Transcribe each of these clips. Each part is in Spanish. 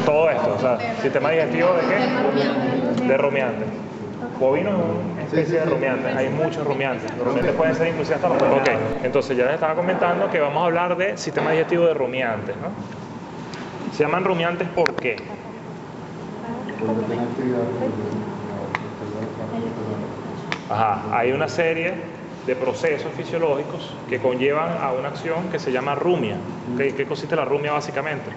Todo esto, o sea, sistema digestivo ¿de qué? De rumiantes. Bovino es una especie de rumiantes, hay muchos rumiantes. Los rumiantes pueden ser inclusive hasta los rumiantes. Ok, entonces ya les estaba comentando que vamos a hablar de sistema digestivo de rumiantes, ¿no? Se llaman rumiantes ¿por qué? Ajá, hay una serie de procesos fisiológicos que conllevan a una acción que se llama rumia. ¿Okay? ¿Qué consiste la rumia básicamente?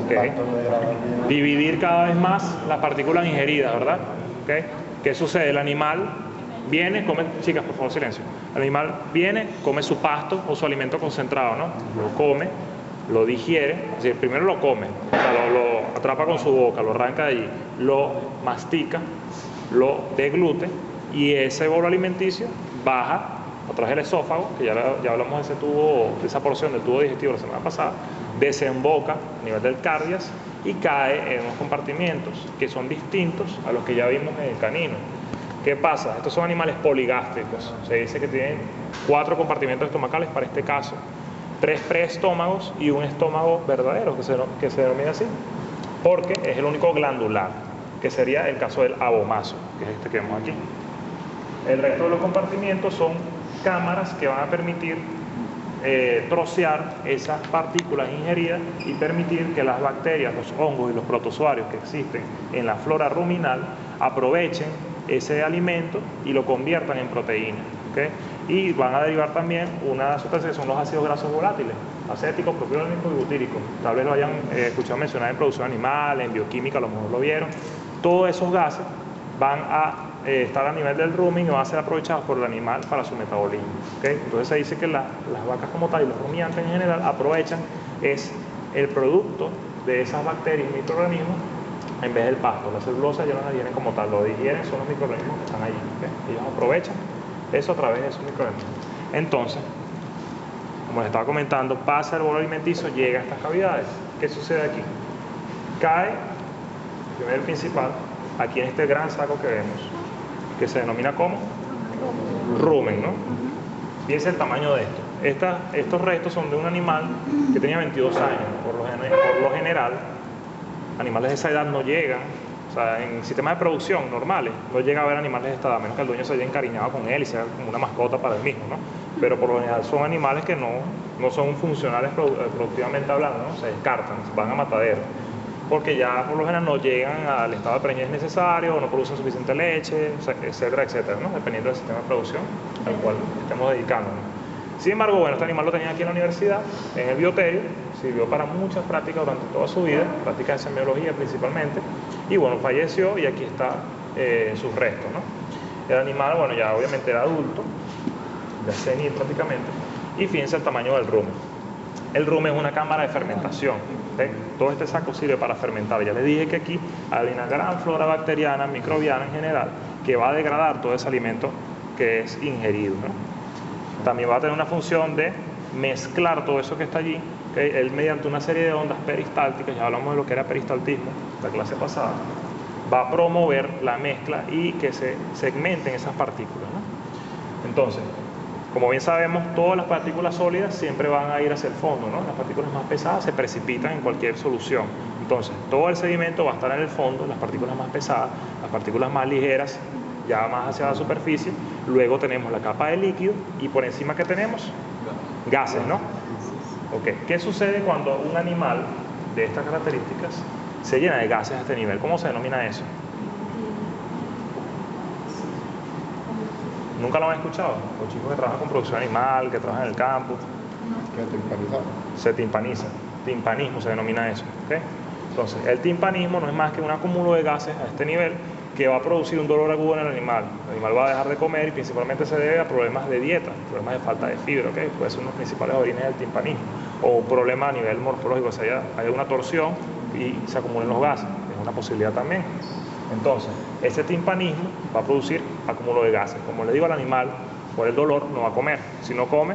Okay. Dividir cada vez más las partículas ingeridas, ¿verdad? Okay. ¿Qué sucede? El animal viene, come, chicas, por favor, silencio. El animal viene, come su pasto o su alimento concentrado, ¿no? Lo come, lo digiere, es decir, primero lo come, o sea, lo atrapa con su boca, lo arranca de allí, lo mastica, lo deglute y ese bolo alimenticio baja a través del esófago, que ya hablamos de ese tubo, de esa porción del tubo digestivo la semana pasada, desemboca a nivel del cardias y cae en unos compartimientos que son distintos a los que ya vimos en el canino. ¿Qué pasa? Estos son animales poligástricos, se dice que tienen 4 compartimentos estomacales para este caso, 3 preestómagos y un estómago verdadero que se denomina así, porque es el único glandular, que sería el caso del abomazo, que es este que vemos aquí. El resto de los compartimientos son cámaras que van a permitir trocear esas partículas ingeridas y permitir que las bacterias, los hongos y los protozoarios que existen en la flora ruminal aprovechen ese alimento y lo conviertan en proteína, ¿okay? Y van a derivar también una sustancia que son los ácidos grasos volátiles, acéticos, propiónicos y butíricos. Tal vez lo hayan escuchado mencionar en producción animal, en bioquímica, a lo mejor lo vieron. Todos esos gases van a estar a nivel del rumen y van a ser aprovechados por el animal para su metabolismo, ¿okay? Entonces se dice que las vacas como tal y los rumiantes en general aprovechan es el producto de esas bacterias y microorganismos en vez del pasto. La celulosa ya no la digieren como tal, lo digieren son los microorganismos que están allí, ¿okay? Ellos aprovechan eso a través de esos microorganismos. Entonces, como les estaba comentando, pasa el bolo alimenticio, llega a estas cavidades. ¿Qué sucede aquí? Cae, primero el principal, aquí en este gran saco que vemos, que se denomina como rumen, ¿no? Fíjense el tamaño de esto. Estos restos son de un animal que tenía 22 años. Por lo general, animales de esa edad no llegan, o sea, en sistemas de producción normales, no llega a haber animales de esta edad, a menos que el dueño se haya encariñado con él y sea como una mascota para él mismo, ¿no? Pero por lo general son animales que no son funcionales productivamente hablando, ¿no? Se descartan, van a matadero, porque ya por lo general no llegan al estado de preñez necesario, o no producen suficiente leche, etcétera, etcétera, ¿no? Dependiendo del sistema de producción al cual estemos dedicándonos. Sin embargo, bueno, este animal lo tenía aquí en la universidad, en el bioterio, sirvió para muchas prácticas durante toda su vida, prácticas de semiología principalmente, y bueno, falleció y aquí está sus restos, ¿no? El animal, bueno, ya obviamente era adulto, ya senil prácticamente, y fíjense el tamaño del rumen. El rumen es una cámara de fermentación, ¿okay? Todo este saco sirve para fermentar. Ya les dije que aquí hay una gran flora bacteriana, microbiana en general, que va a degradar todo ese alimento que es ingerido, ¿no? También va a tener una función de mezclar todo eso que está allí, ¿okay? Él mediante una serie de ondas peristálticas, ya hablamos de lo que era peristaltismo la clase pasada, va a promover la mezcla y que se segmenten esas partículas, ¿no? Entonces, como bien sabemos, todas las partículas sólidas siempre van a ir hacia el fondo, ¿no? Las partículas más pesadas se precipitan en cualquier solución. Entonces, todo el sedimento va a estar en el fondo, las partículas más pesadas, las partículas más ligeras, ya más hacia la superficie. Luego tenemos la capa de líquido y por encima que tenemos gases, ¿no? Okay. ¿Qué sucede cuando un animal de estas características se llena de gases a este nivel? ¿Cómo se denomina eso? ¿Nunca lo han escuchado? Los chicos que trabajan con producción animal, que trabajan en el campo. Se timpaniza. Timpanismo se denomina eso, ¿okay? Entonces, el timpanismo no es más que un acúmulo de gases a este nivel que va a producir un dolor agudo en el animal. El animal va a dejar de comer y principalmente se debe a problemas de dieta, problemas de falta de fibra, ¿okay? Puede ser uno de los principales orígenes del timpanismo. O un problema a nivel morfológico, o sea, hay una torsión y se acumulan los gases. Es una posibilidad también. Entonces, ese timpanismo va a producir acúmulo de gases. Como le digo al animal, por el dolor no va a comer. Si no come,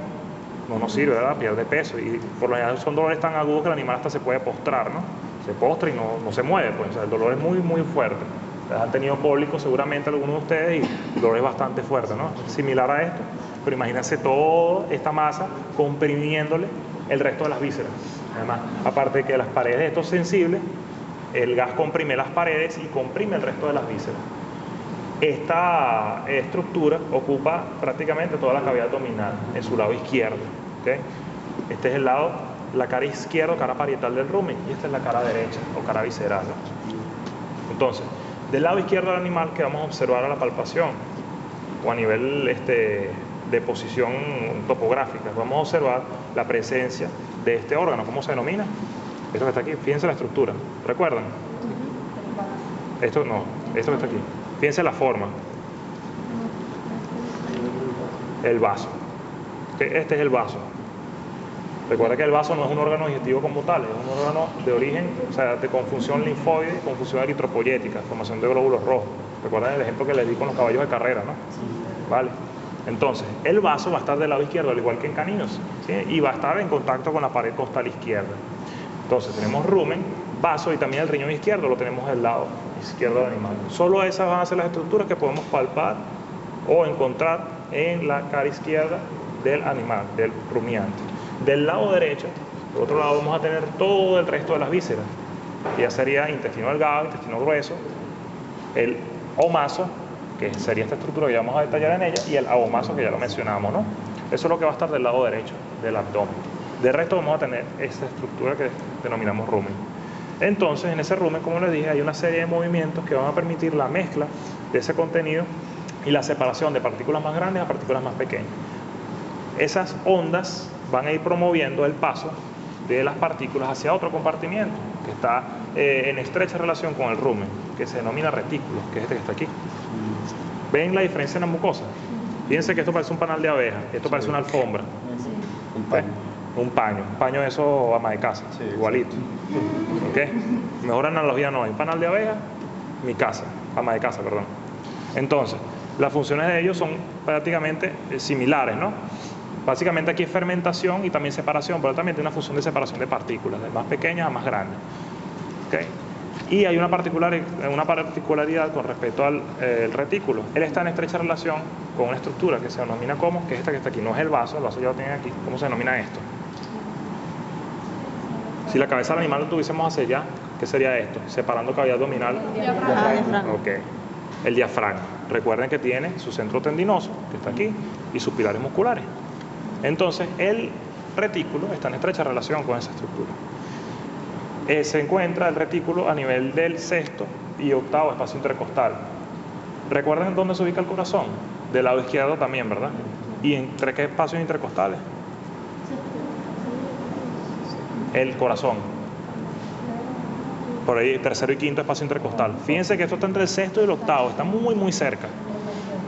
no nos sirve, ¿verdad? Pierde peso. Y por lo general son dolores tan agudos que el animal hasta se puede postrar, ¿no? Se postra y no se mueve, pues. O sea, el dolor es muy, muy fuerte. Han tenido cólicos seguramente algunos de ustedes y el dolor es bastante fuerte, ¿no? Similar a esto, pero imagínense toda esta masa comprimiéndole el resto de las vísceras. Además, aparte de que las paredes de estos sensibles, el gas comprime las paredes y comprime el resto de las vísceras. Esta estructura ocupa prácticamente toda la cavidad abdominal en su lado izquierdo. ¿Okay? Este es el lado, la cara izquierda, cara parietal del rumen, y esta es la cara derecha o cara visceral. Entonces, del lado izquierdo del animal, que vamos a observar a la palpación o a nivel de posición topográfica, vamos a observar la presencia de este órgano. ¿Cómo se denomina? Esto que está aquí, fíjense la estructura, ¿recuerdan? Esto no, esto que está aquí, fíjense la forma. El vaso. Este es el vaso. Recuerda que el vaso no es un órgano digestivo como tal, es un órgano de origen, o sea, con función linfoide, con función eritropoyética, formación de glóbulos rojos. Recuerdan el ejemplo que les di con los caballos de carrera, ¿no? Vale. Entonces, el vaso va a estar del lado izquierdo, al igual que en caninos, ¿sí? Y va a estar en contacto con la pared costal izquierda. Entonces, tenemos rumen, vaso y también el riñón izquierdo lo tenemos del lado izquierdo del animal. Solo esas van a ser las estructuras que podemos palpar o encontrar en la cara izquierda del animal, del rumiante. Del lado derecho, por otro lado, vamos a tener todo el resto de las vísceras. Ya sería intestino delgado, intestino grueso, el omaso, que sería esta estructura que ya vamos a detallar en ella, y el abomaso, que ya lo mencionamos, ¿no? Eso es lo que va a estar del lado derecho del abdomen. De resto vamos a tener esta estructura que denominamos rumen. Entonces, en ese rumen, como les dije, hay una serie de movimientos que van a permitir la mezcla de ese contenido y la separación de partículas más grandes a partículas más pequeñas. Esas ondas van a ir promoviendo el paso de las partículas hacia otro compartimiento que está en estrecha relación con el rumen, que se denomina retículo, que es este que está aquí. ¿Ven la diferencia en la mucosa? Fíjense que esto parece un panal de abeja, esto parece una alfombra. Un paño. Un paño de eso ama de casa, Sí, igualito. ¿Okay? Mejor analogía no hay. Un panal de abeja, mi casa, ama de casa, perdón. Entonces, las funciones de ellos son prácticamente similares, ¿no? Básicamente aquí es fermentación y también separación, pero también tiene una función de separación de partículas, de más pequeñas a más grandes. ¿Okay? Y hay una particularidad con respecto al retículo. Él está en estrecha relación con una estructura que se denomina como, que es esta que está aquí, no es el vaso ya lo tienen aquí. ¿Cómo se denomina esto? Si la cabeza del animal lo tuviésemos hacia allá, ¿qué sería esto? Separando cavidad abdominal. Diafragma. Ok. El diafragma. Recuerden que tiene su centro tendinoso, que está aquí, y sus pilares musculares. Entonces, el retículo está en estrecha relación con esa estructura. Se encuentra el retículo a nivel del sexto y octavo espacio intercostal. ¿Recuerdan dónde se ubica el corazón? Del lado izquierdo también, ¿verdad? ¿Y entre qué espacios intercostales? El corazón. Por ahí, tercero y quinto espacio intercostal. Fíjense que esto está entre el sexto y el octavo, está muy, muy cerca.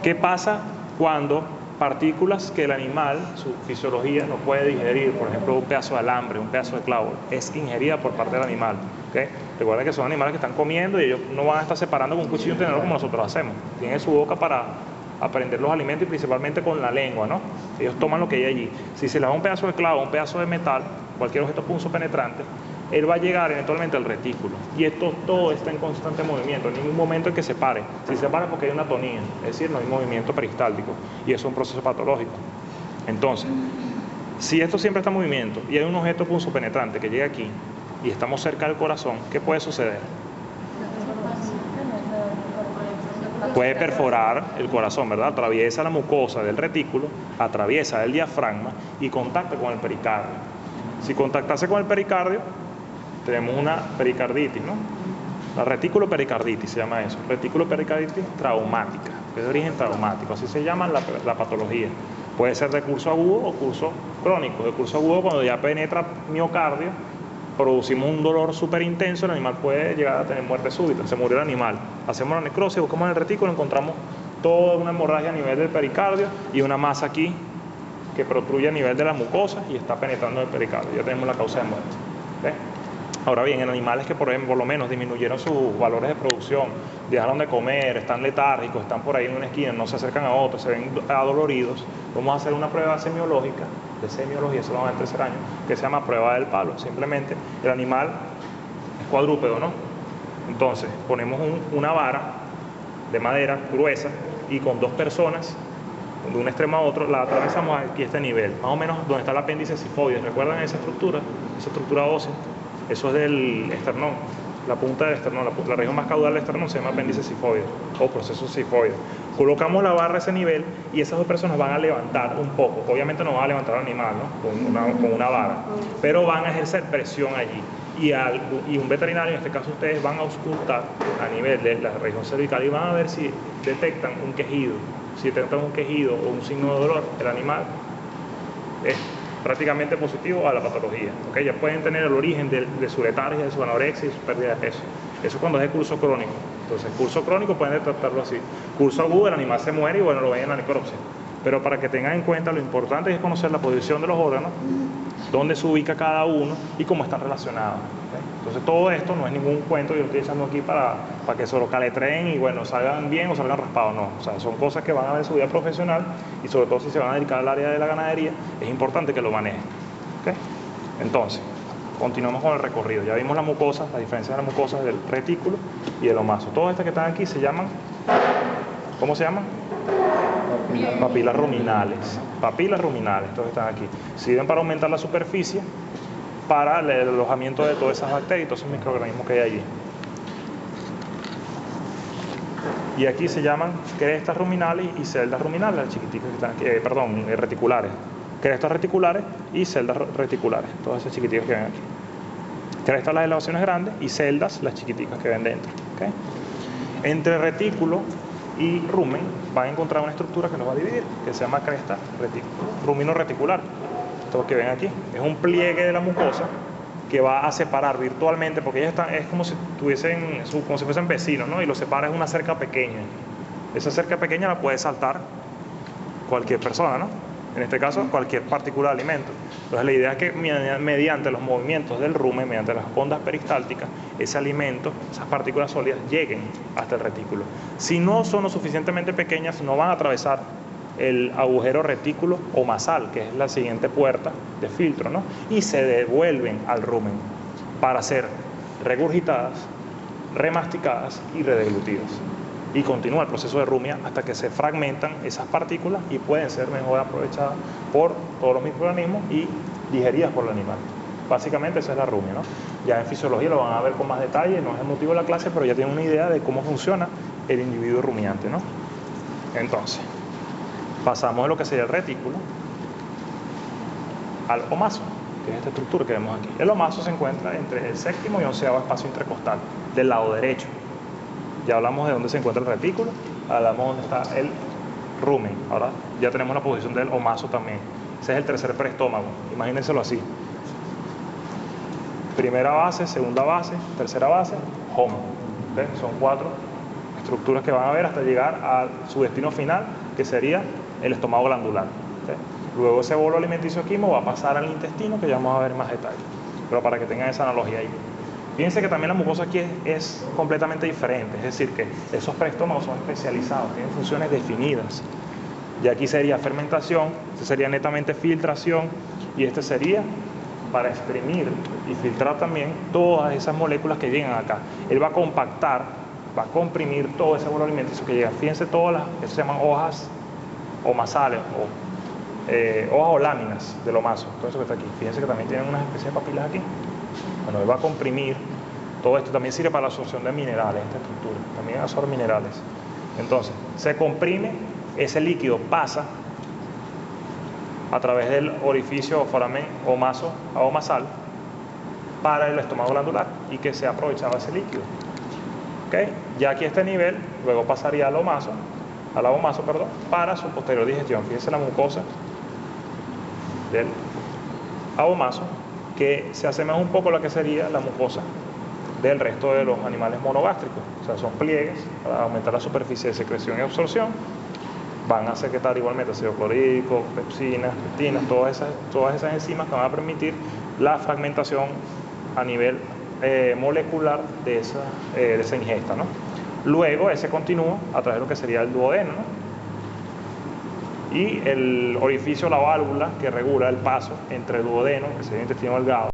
¿Qué pasa cuando partículas que el animal, su fisiología, no puede digerir, por ejemplo, un pedazo de alambre, un pedazo de clavo, es ingerida por parte del animal? ¿Okay? Recuerden que son animales que están comiendo y ellos no van a estar separando con un cuchillo y un tenedor como nosotros hacemos. Tienen su boca para aprender los alimentos y principalmente con la lengua, ¿no? Ellos toman lo que hay allí. Si se les da un pedazo de clavo, un pedazo de metal, cualquier objeto punzopenetrante, él va a llegar eventualmente al retículo. Y esto todo está en constante movimiento, en ningún momento en que se pare. Si se para es porque hay una atonía, es decir, no hay movimiento peristáltico. Y eso es un proceso patológico. Entonces, si esto siempre está en movimiento y hay un objeto punzopenetrante que llega aquí y estamos cerca del corazón, ¿qué puede suceder? Puede perforar el corazón, ¿verdad? Atraviesa la mucosa del retículo, atraviesa el diafragma y contacta con el pericardio. Si contactase con el pericardio, tenemos una pericarditis, ¿no? La retículo pericarditis se llama eso, retículo pericarditis traumática, que es de origen traumático, así se llama la patología. Puede ser de curso agudo o curso crónico. De curso agudo, cuando ya penetra miocardio, producimos un dolor súper intenso, el animal puede llegar a tener muerte súbita, se murió el animal. Hacemos la necrosis, buscamos en el retículo, encontramos toda una hemorragia a nivel del pericardio y una masa aquí que protruye a nivel de la mucosa y está penetrando el pericardio. Ya tenemos la causa de muerte. ¿Okay? Ahora bien, en animales que por ejemplo, por lo menos disminuyeron sus valores de producción, dejaron de comer, están letárgicos, están por ahí en una esquina, no se acercan a otros, se ven adoloridos, vamos a hacer una prueba semiológica, de semiología, eso lo vamos a ver en tercer año, que se llama prueba del palo. Simplemente el animal es cuadrúpedo, ¿no? Entonces ponemos una vara de madera gruesa y con dos personas de un extremo a otro, la atravesamos aquí este nivel, más o menos donde está el apéndice cifoide. ¿Recuerdan esa estructura ósea? Eso es del esternón, la punta del esternón, la región más caudal del esternón se llama apéndice cifoide o proceso cifoide. Colocamos la barra a ese nivel y esas dos personas van a levantar un poco. Obviamente no van a levantar al animal, ¿no? con una vara, pero van a ejercer presión allí. Y un veterinario, en este caso ustedes, van a auscultar a nivel de la región cervical y van a ver si detectan un quejido. Si detectan un quejido o un signo de dolor, el animal es prácticamente positivo a la patología. ¿Okay? Ya pueden tener el origen de su letargia, de su anorexia y su pérdida de peso. Eso cuando es de curso crónico. Entonces, curso crónico pueden tratarlo así. Curso agudo, el animal se muere y bueno, lo ven en la necropsia. Pero para que tengan en cuenta, lo importante es conocer la posición de los órganos, dónde se ubica cada uno y cómo están relacionados. ¿Okay? Entonces todo esto no es ningún cuento, yo lo estoy echando aquí para que se lo caletren y bueno, salgan bien o salgan raspados, no. O sea, son cosas que van a ver en su vida profesional y sobre todo si se van a dedicar al área de la ganadería, es importante que lo manejen. ¿Okay? Entonces, continuamos con el recorrido. Ya vimos la mucosa, la diferencia de las mucosas del retículo y del omaso. Todas estas que están aquí se llaman, ¿cómo se llaman? Papilas ruminales. Papilas ruminales, todas están aquí. Sirven para aumentar la superficie, para el alojamiento de todas esas bacterias y todos esos microorganismos que hay allí. Y aquí se llaman crestas ruminales y celdas ruminales, las chiquiticas que están aquí, reticulares. Crestas reticulares y celdas reticulares, todas esas chiquiticas que ven aquí. Crestas las elevaciones grandes y celdas las chiquiticas que ven dentro. ¿Okay? Entre retículo y rumen van a encontrar una estructura que los va a dividir, que se llama cresta rumino reticular. Esto que ven aquí es un pliegue de la mucosa que va a separar virtualmente, porque ellas están, es como si tuviesen, como si fuesen vecinos, ¿no? Y los separa es una cerca pequeña. Esa cerca pequeña la puede saltar cualquier persona, ¿no? En este caso, cualquier partícula de alimento. Entonces, la idea es que mediante los movimientos del rumen, mediante las ondas peristálticas, ese alimento, esas partículas sólidas, lleguen hasta el retículo. Si no son lo suficientemente pequeñas, no van a atravesar el agujero retículo o masal, que es la siguiente puerta de filtro, ¿no? Y se devuelven al rumen para ser regurgitadas, remasticadas y redeglutidas. Y continúa el proceso de rumia hasta que se fragmentan esas partículas y pueden ser mejor aprovechadas por todos los microorganismos y digeridas por el animal. Básicamente esa es la rumia, ¿no? Ya en fisiología lo van a ver con más detalle, no es el motivo de la clase, pero ya tienen una idea de cómo funciona el individuo rumiante, ¿no? Entonces, pasamos de lo que sería el retículo al omaso, que es esta estructura que vemos aquí. El omaso se encuentra entre el séptimo y 11º espacio intercostal, del lado derecho. Ya hablamos de dónde se encuentra el retículo, hablamos de dónde está el rumen. Ahora ya tenemos la posición del omaso también. Ese es el tercer preestómago, imagínenselo así. Primera base, segunda base, tercera base, home. ¿Okay? Son 4 estructuras que van a ver hasta llegar a su destino final, que sería el estómago glandular. ¿Okay? Luego ese bolo alimenticio quimo va a pasar al intestino, que ya vamos a ver más detalle. Pero para que tengan esa analogía ahí. Fíjense que también la mucosa aquí es completamente diferente, es decir, que esos preestómagos son especializados, tienen funciones definidas. Y aquí sería fermentación, este sería netamente filtración, y este sería para exprimir y filtrar también todas esas moléculas que llegan acá. Él va a compactar, va a comprimir todo ese bolo alimenticio que llega. Fíjense todas las, eso se llaman hojas o masales, hojas o láminas del omaso, todo eso que está aquí. Fíjense que también tienen unas especies de papilas aquí. Bueno, él va a comprimir todo esto. También sirve para la absorción de minerales, esta estructura. También absorbe minerales. Entonces, se comprime, ese líquido pasa a través del orificio foramen omaso a omasal para el estómago glandular y que se aprovechaba ese líquido. ¿Okay? Ya aquí a este nivel, luego pasaría al omaso, para su posterior digestión. Fíjense la mucosa del abomaso, que se asemeja un poco a la que sería la mucosa del resto de los animales monogástricos. O sea, son pliegues para aumentar la superficie de secreción y absorción. Van a secretar igualmente ácido clorhídrico, pepsinas, pectinas, todas esas enzimas que van a permitir la fragmentación a nivel molecular de esa ingesta, ¿no? Luego ese continúa a través de lo que sería el duodeno, ¿no? Y el orificio, la válvula que regula el paso entre el duodeno, que sería el intestino delgado,